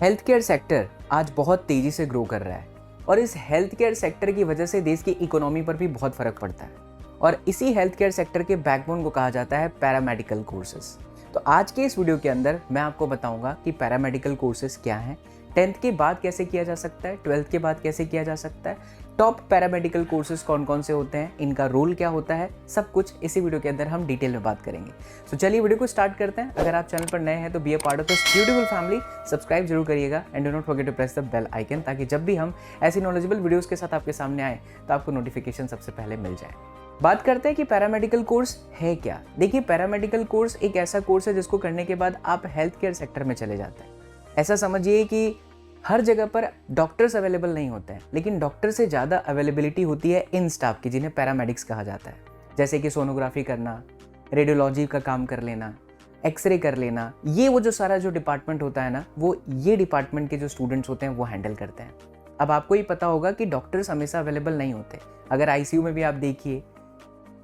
Health care sector आज बहुत तेज़ी से ग्रो कर रहा है और इस हेल्थ केयर सेक्टर की वजह से देश की इकोनॉमी पर भी बहुत फ़र्क पड़ता है और इसी हेल्थ केयर सेक्टर के बैकबोन को कहा जाता है पैरामेडिकल कोर्सेज। तो आज के इस वीडियो के अंदर मैं आपको बताऊंगा कि पैरामेडिकल कोर्सेज क्या हैं, 10th के बाद कैसे किया जा सकता है, 12th के बाद कैसे किया जा सकता है, टॉप पैरामेडिकल कोर्सेज कौन कौन से होते हैं, इनका रोल क्या होता है, सब कुछ इसी वीडियो के अंदर हम डिटेल में बात करेंगे। तो चलिए वीडियो को स्टार्ट करते हैं। अगर आप चैनल पर नए हैं तो be a part of this beautiful family, subscribe जरूर करिएगा and do not forget to press the bell icon, ताकि जब भी हम ऐसी नॉलेजेबल वीडियोस के साथ आपके सामने आए तो आपको नोटिफिकेशन सबसे पहले मिल जाए। बात करते हैं कि पैरामेडिकल कोर्स है क्या। देखिए, पैरामेडिकल कोर्स एक ऐसा कोर्स है जिसको करने के बाद आप हेल्थ केयर सेक्टर में चले जाते हैं। ऐसा समझिए कि हर जगह पर डॉक्टर्स अवेलेबल नहीं होते हैं, लेकिन डॉक्टर से ज़्यादा अवेलेबिलिटी होती है इन स्टाफ की, जिन्हें पैरामेडिक्स कहा जाता है। जैसे कि सोनोग्राफी करना, रेडियोलॉजी का काम कर लेना, एक्सरे कर लेना, ये वो जो सारा जो डिपार्टमेंट होता है ना, वो ये डिपार्टमेंट के जो स्टूडेंट्स होते हैं वो हैंडल करते हैं। अब आपको ये पता होगा कि डॉक्टर्स हमेशा अवेलेबल नहीं होते। अगर आईसीयू में भी आप देखिए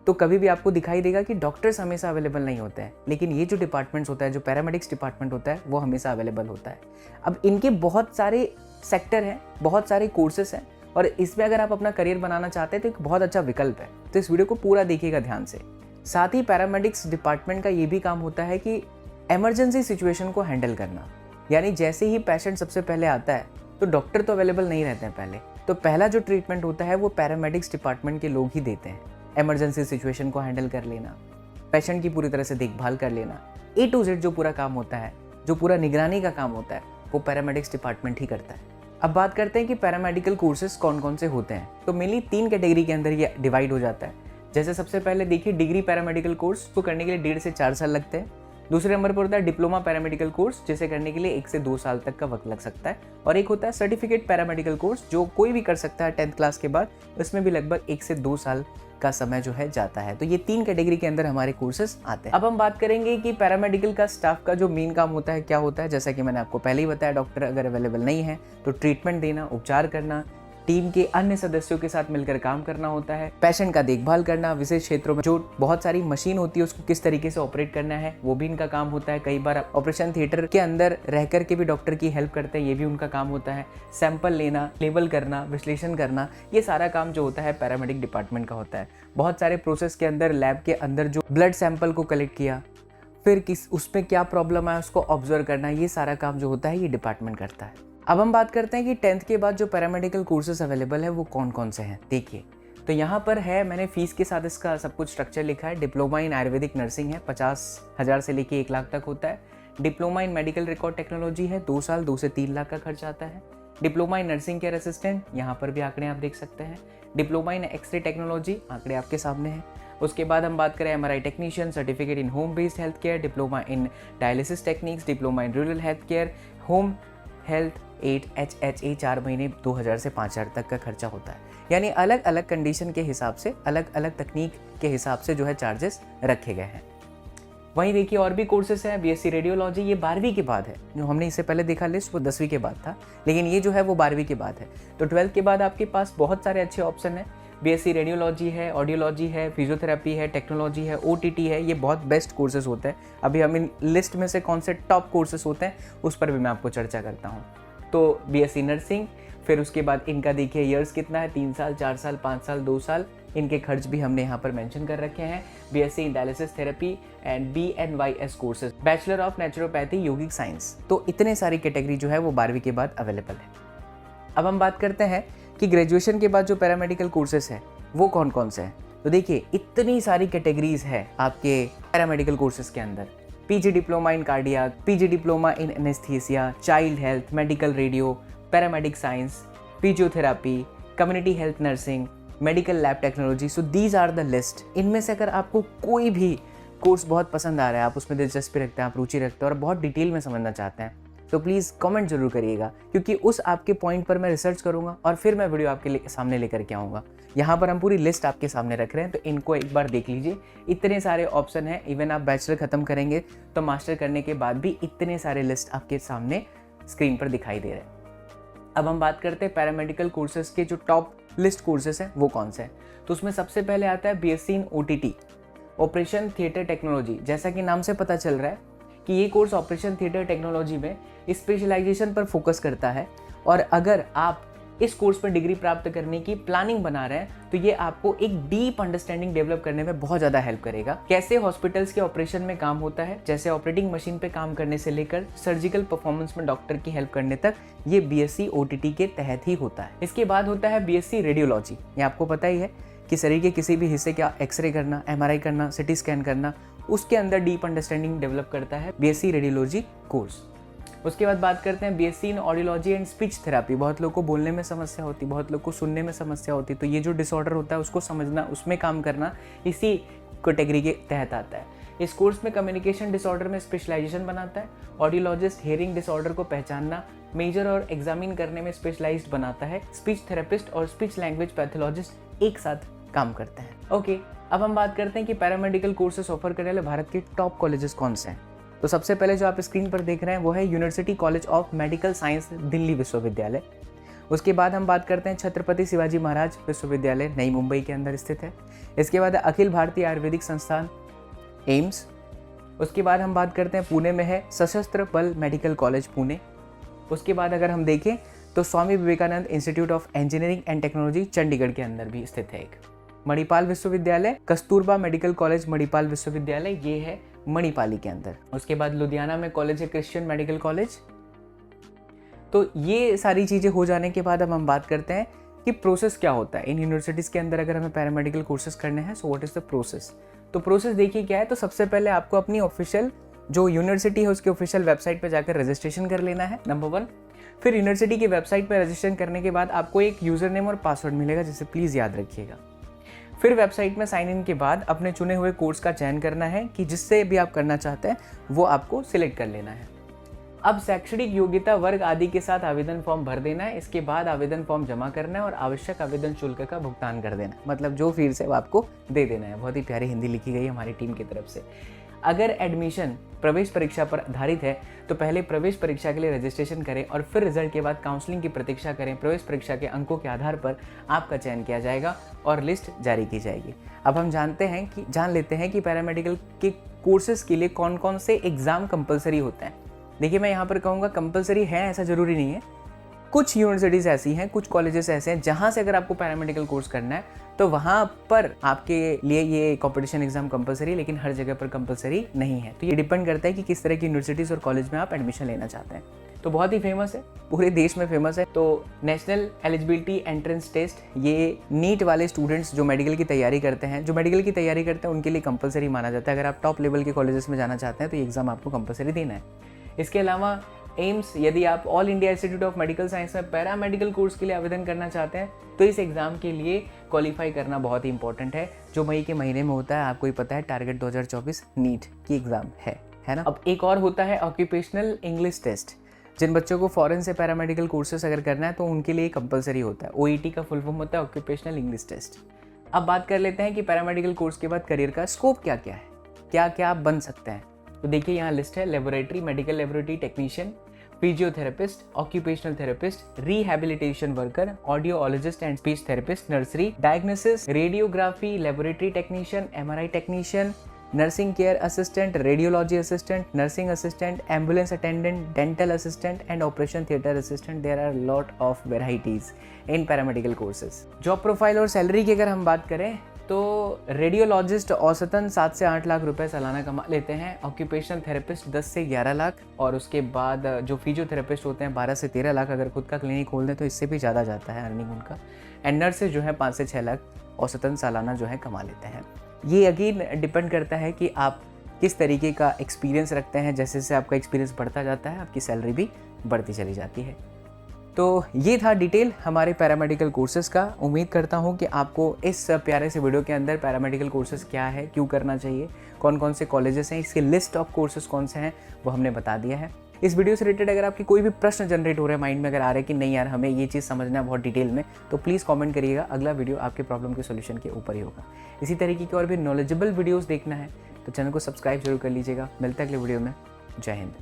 तो कभी भी आपको दिखाई देगा कि डॉक्टर्स हमेशा अवेलेबल नहीं होते हैं, लेकिन ये जो डिपार्टमेंट्स होता है, जो पैरामेडिक्स डिपार्टमेंट होता है, वो हमेशा अवेलेबल होता है। अब इनके बहुत सारे सेक्टर हैं, बहुत सारे कोर्सेस हैं और इसमें अगर आप अपना करियर बनाना चाहते हैं तो एक बहुत अच्छा विकल्प है। तो इस वीडियो को पूरा देखिएगा ध्यान से। साथ ही पैरामेडिक्स डिपार्टमेंट का ये भी काम होता है कि इमरजेंसी सिचुएशन को हैंडल करना, यानी जैसे ही पेशेंट सबसे पहले आता है तो डॉक्टर तो अवेलेबल नहीं रहते हैं पहले, तो पहला जो ट्रीटमेंट होता है वो पैरामेडिक्स डिपार्टमेंट के लोग ही देते हैं। इमरजेंसी सिचुएशन को हैंडल कर लेना, पेशेंट की पूरी तरह से देखभाल कर लेना, A to Z जो पूरा काम होता है, जो पूरा निगरानी का काम होता है, वो पैरामेडिक्स डिपार्टमेंट ही करता है। अब बात करते हैं कि पैरामेडिकल कोर्सेज कौन कौन से होते हैं। तो मेनली 3 कैटेगरी के अंदर ये डिवाइड हो जाता है। जैसे सबसे पहले देखिए, डिग्री पैरामेडिकल कोर्स को करने के लिए 1.5 से 4 साल लगते हैं। दूसरे नंबर पर होता है डिप्लोमा पैरामेडिकल कोर्स, जिसे करने के लिए 1 से 2 साल तक का वक्त लग सकता है। और एक होता है सर्टिफिकेट पैरामेडिकल कोर्स, जो कोई भी कर सकता है 10th क्लास के बाद। इसमें भी लगभग 1 से 2 साल का समय जो है जाता है। तो ये 3 कैटेगरी के अंदर हमारे कोर्सेज आते हैं। अब हम बात करेंगे कि पैरामेडिकल का स्टाफ का जो मेन काम होता है क्या होता है। जैसा कि मैंने आपको पहले ही बताया, डॉक्टर अगर अवेलेबल नहीं है तो ट्रीटमेंट देना, उपचार करना, टीम के अन्य सदस्यों के साथ मिलकर काम करना होता है, पेशेंट का देखभाल करना, विशेष क्षेत्रों में जो बहुत सारी मशीन होती है उसको किस तरीके से ऑपरेट करना है, वो भी इनका काम होता है। कई बार ऑपरेशन थिएटर के अंदर रह करके भी डॉक्टर की हेल्प करते हैं, ये भी उनका काम होता है। सैंपल लेना, लेबल करना, विश्लेषण करना, ये सारा काम जो होता है पैरामेडिक डिपार्टमेंट का होता है। बहुत सारे प्रोसेस के अंदर लैब के अंदर जो ब्लड सैंपल को कलेक्ट किया, फिर उसमें क्या प्रॉब्लम है उसको ऑब्जर्व करना, ये सारा काम जो होता है ये डिपार्टमेंट करता है। अब हम बात करते हैं कि 10th के बाद जो पैरामेडिकल कोर्सेज अवेलेबल है वो कौन कौन से हैं। देखिए, तो यहाँ पर है, मैंने फीस के साथ इसका सब कुछ स्ट्रक्चर लिखा है। डिप्लोमा इन आयुर्वेदिक नर्सिंग है, 50,000 से लेके 1 लाख तक होता है। Diploma in medical record technology है, 2 साल 2 से 3 लाख का खर्च आता है। Diploma in nursing care assistant, यहाँ पर भी आंकड़े आप देख सकते हैं। डिप्लोमा इन एक्सरे टेक्नोलॉजी, आंकड़े आपके सामने हैं। उसके बाद हम बात करें MRI technician, certificate in home based health care, diploma in dialysis techniques, diploma in rural health care, home health 8 HHA, 4 महीने 2000 से 5000 तक का खर्चा होता है। यानी अलग अलग कंडीशन के हिसाब से, अलग अलग तकनीक के हिसाब से जो है चार्जेस रखे गए हैं। वहीं देखिए और भी कोर्सेस हैं। BSc रेडियोलॉजी, ये 12वीं के बाद है। जो हमने इससे पहले देखा लिस्ट वो 10वीं के बाद था, लेकिन ये जो है वो 12वीं के बाद है। तो 12th के बाद आपके पास बहुत सारे अच्छे ऑप्शन हैं। BSc रेडियोलॉजी है, ऑडियोलॉजी है, फिजियोथेरेपी है, टेक्नोलॉजी है, OTT है, ये बहुत बेस्ट कोर्सेज होते हैं। अभी हम इन लिस्ट में से कौन से टॉप कोर्सेज होते हैं उस पर भी मैं आपको चर्चा करता हूँ। तो BSc नर्सिंग, फिर उसके बाद इनका देखिए ईयर्स कितना है, 3 साल, 4 साल, 5 साल, 2 साल, इनके खर्च भी हमने यहाँ पर मेंशन कर रखे हैं। BSc in dialysis therapy and BNYS courses, bachelor of naturopathy yogic science. तो इतने सारी कैटेगरी जो है वो 12वीं के बाद अवेलेबल है। अब हम बात करते हैं कि ग्रेजुएशन के बाद जो पैरामेडिकल कोर्सेस हैं वो कौन कौन से हैं। तो देखिए, इतनी सारी कैटेगरीज है आपके पैरामेडिकल कोर्सेज के अंदर। PG diploma in cardiac, PG diploma in anaesthesia, child health, medical radio, paramedic science, physiotherapy, community health nursing, medical lab technology. So these are the list. इनमें से अगर आपको कोई भी कोर्स बहुत पसंद आ रहा है, आप उसमें दिलचस्पी रखते हैं, आप रुचि रखते हैं और बहुत डिटेल में समझना चाहते हैं, तो प्लीज़ कमेंट जरूर करिएगा, क्योंकि उस आपके पॉइंट पर मैं रिसर्च करूंगा और फिर मैं वीडियो आपके सामने लेकर के आऊँगा। यहाँ पर हम पूरी लिस्ट आपके सामने रख रहे हैं, तो इनको एक बार देख लीजिए। इतने सारे ऑप्शन हैं, इवन आप बैचलर खत्म करेंगे तो मास्टर करने के बाद भी इतने सारे लिस्ट आपके सामने स्क्रीन पर दिखाई दे रहे हैं। अब हम बात करते हैं पैरामेडिकल कोर्सेज के जो टॉप लिस्ट कोर्सेज हैं वो कौन से हैं। तो उसमें सबसे पहले आता है BSc इन OTT, ऑपरेशन थिएटर टेक्नोलॉजी। जैसा कि नाम से पता चल रहा है, कि ये कोर्स ऑपरेशन थिएटर टेक्नोलॉजी में स्पेशलाइजेशन पर फोकस करता है और अगर आप इस कोर्स पर डिग्री प्राप्त करने की प्लानिंग बना रहे हैं तो ये आपको एक डीप अंडरस्टैंडिंग डेवलप करने में बहुत ज़्यादा हेल्प करेगा। कैसे हॉस्पिटल्स के ऑपरेशन में काम होता है, जैसे ऑपरेटिंग मशीन पे काम करने से लेकर सर्जिकल परफॉर्मेंस में डॉक्टर की हेल्प करने तक, ये बीएससी ओटीटी के तहत ही होता है। इसके बाद होता है बीएससी रेडियोलॉजी। ये आपको पता ही है कि शरीर के किसी भी हिस्से का एक्सरे करना, एमआरआई करना, सिटी स्कैन करना, उसके अंदर डीप अंडरस्टैंडिंग डेवलप करता है बीएससी रेडियोलॉजी कोर्स। उसके बाद बात करते हैं BSc in audiology and speech therapy. बहुत लोग को बोलने में समस्या होती, बहुत लोग को सुनने में समस्या होती, तो ये जो डिसऑर्डर होता है उसको समझना, उसमें काम करना इसी कैटेगरी के तहत आता है। इस कोर्स में कम्युनिकेशन डिसऑर्डर में स्पेशलाइजेशन बनाता है। ऑडियोलॉजिस्ट हियरिंग डिसऑर्डर को पहचानना, मेजर और एग्जामिन करने में स्पेशलाइज्ड बनाता है। स्पीच थेरेपिस्ट और स्पीच लैंग्वेज पैथोलॉजिस्ट एक साथ काम करते हैं। ओके, अब हम बात करते हैं कि पैरामेडिकल कोर्सेज ऑफर करने वाले भारत के टॉप कॉलेजेस कौन से हैं। तो सबसे पहले जो आप स्क्रीन पर देख रहे हैं वो है university college of medical science Delhi विश्वविद्यालय। उसके बाद हम बात करते हैं छत्रपति शिवाजी महाराज विश्वविद्यालय, नई मुंबई के अंदर स्थित है। इसके बाद अखिल भारतीय आयुर्वेदिक संस्थान एम्स। उसके बाद हम बात करते हैं पुणे में है सशस्त्र बल मेडिकल कॉलेज पुणे। उसके बाद अगर हम देखें तो Swami Vivekananda institute of engineering and technology Chandigarh के अंदर भी स्थित है एक। मणिपाल विश्वविद्यालय, कस्तूरबा मेडिकल कॉलेज मणिपाल विश्वविद्यालय, ये है मणिपाली के अंदर। उसके बाद लुधियाना में कॉलेज है क्रिश्चियन मेडिकल कॉलेज। तो ये सारी चीज़ें हो जाने के बाद अब हम बात करते हैं कि प्रोसेस क्या होता है इन यूनिवर्सिटीज़ के अंदर अगर हमें पैरामेडिकल कोर्सेज करने हैं। So what is the process. तो प्रोसेस देखिए क्या है। तो सबसे पहले आपको अपनी ऑफिशियल जो यूनिवर्सिटी है उसकी ऑफिशियल वेबसाइट पर जाकर रजिस्ट्रेशन कर लेना है, नंबर 1। फिर यूनिवर्सिटी की वेबसाइट पर रजिस्ट्रेशन करने के बाद आपको एक यूज़र नेम और पासवर्ड मिलेगा, जिसे प्लीज़ याद रखिएगा। फिर वेबसाइट में साइन इन के बाद अपने चुने हुए कोर्स का चयन करना है कि जिससे भी आप करना चाहते हैं वो आपको सिलेक्ट कर लेना है। अब शैक्षणिक योग्यता, वर्ग आदि के साथ आवेदन फॉर्म भर देना है। इसके बाद आवेदन फॉर्म जमा करना है और आवश्यक आवेदन शुल्क का भुगतान कर देना है, मतलब जो फीस है वो आपको दे देना है। बहुत ही प्यारी हिंदी लिखी गई हमारी टीम की तरफ से। अगर एडमिशन प्रवेश परीक्षा पर आधारित है तो पहले प्रवेश परीक्षा के लिए रजिस्ट्रेशन करें और फिर रिजल्ट के बाद काउंसलिंग की प्रतीक्षा करें। प्रवेश परीक्षा के अंकों के आधार पर आपका चयन किया जाएगा और लिस्ट जारी की जाएगी। अब हम जान लेते हैं कि पैरामेडिकल के कोर्सेज के लिए कौन कौन से एग्ज़ाम कंपलसरी होते हैं। देखिए, मैं यहाँ पर कहूँगा कंपलसरी है, ऐसा ज़रूरी नहीं है। कुछ यूनिवर्सिटीज़ ऐसी हैं, कुछ कॉलेजेस ऐसे हैं जहाँ से अगर आपको पैरामेडिकल कोर्स करना है तो वहाँ पर आपके लिए ये कॉम्पिटिशन एग्जाम कंपलसरी, लेकिन हर जगह पर कंपलसरी नहीं है। तो ये डिपेंड करता है कि किस तरह की यूनिवर्सिटीज़ और कॉलेज में आप एडमिशन लेना चाहते हैं। तो बहुत ही फेमस है, पूरे देश में फेमस है। तो नेशनल एलिजिबिलिटी एंट्रेंस टेस्ट, ये नीट वाले स्टूडेंट्स जो मेडिकल की तैयारी करते हैं उनके लिए कंपलसरी माना जाता है। अगर आप टॉप लेवल के कॉलेजेस में जाना चाहते हैं तो ये एग्ज़ाम आपको कंपलसरी देना है। इसके अलावा एम्स, यदि आप all India institute of medical science में पैरामेडिकल कोर्स के लिए आवेदन करना चाहते हैं तो इस एग्ज़ाम के लिए क्वालिफाई करना बहुत ही इंपॉर्टेंट है, जो मई के महीने में होता है। आपको ही पता है, टारगेट 2024 नीट की एग्ज़ाम है ना। अब एक और होता है ऑक्यूपेशनल इंग्लिश टेस्ट। जिन बच्चों को फॉरेन से पैरामेडिकल कोर्सेस अगर करना है तो उनके लिए कंपलसरी होता है। ओईटी का फुल फॉर्म होता है ऑक्यूपेशनल इंग्लिश टेस्ट। अब बात कर लेते हैं कि पैरामेडिकल कोर्स के बाद करियर का स्कोप क्या क्या है, क्या क्या आप बन सकते हैं। तो देखिए, यहाँ लिस्ट है। Laboratory, medical laboratory technician, physiotherapist, occupational therapist, rehabilitation worker, audiologist and speech therapist, nursery, diagnosis, radiography, laboratory technician, MRI technician, nursing care assistant, radiology assistant, nursing assistant, ambulance attendant, dental assistant and operation theatre assistant. There are lot of varieties in paramedical courses. Job profile और salary की अगर हम बात करें तो radiologist औसतन 7 से 8 लाख रुपए सालाना कमा लेते हैं। ऑक्यूपेशनल थेरेपिस्ट 10 से 11 लाख, और उसके बाद जो फिजियोथेरेपिस्ट होते हैं 12 से 13 लाख। अगर खुद का क्लिनिक खोल दें तो इससे भी ज़्यादा जाता है अर्निंग उनका। एंड नर्सेज जो है 5 से 6 लाख औसतन सालाना जो है कमा लेते हैं। ये अगेन डिपेंड करता है कि आप किस तरीके का एक्सपीरियंस रखते हैं। जैसे जैसे आपका एक्सपीरियंस बढ़ता जाता है आपकी सैलरी भी बढ़ती चली जाती है। तो ये था डिटेल हमारे पैरामेडिकल कोर्सेज़ का। उम्मीद करता हूँ कि आपको इस प्यारे से वीडियो के अंदर पैरामेडिकल कोर्सेज़ क्या है, क्यों करना चाहिए, कौन कौन से कॉलेजेस हैं, इसके लिस्ट ऑफ कोर्सेज़ कौन से हैं वो हमने बता दिया है। इस वीडियो से रिलेटेड अगर आपकी कोई भी प्रश्न जनरेट हो रहा है माइंड में, अगर आ रहा है कि नहीं यार हमें ये चीज़ समझना है बहुत डिटेल में, तो प्लीज़ कमेंट करिएगा। अगला वीडियो आपके प्रॉब्लम के सोल्यूशन के ऊपर ही होगा। इसी तरीके की और भी नॉलेजेबल वीडियोज़ देखना है तो चैनल को सब्सक्राइब जरूर कर लीजिएगा। मिलते हैं अगले वीडियो में। जय हिंद।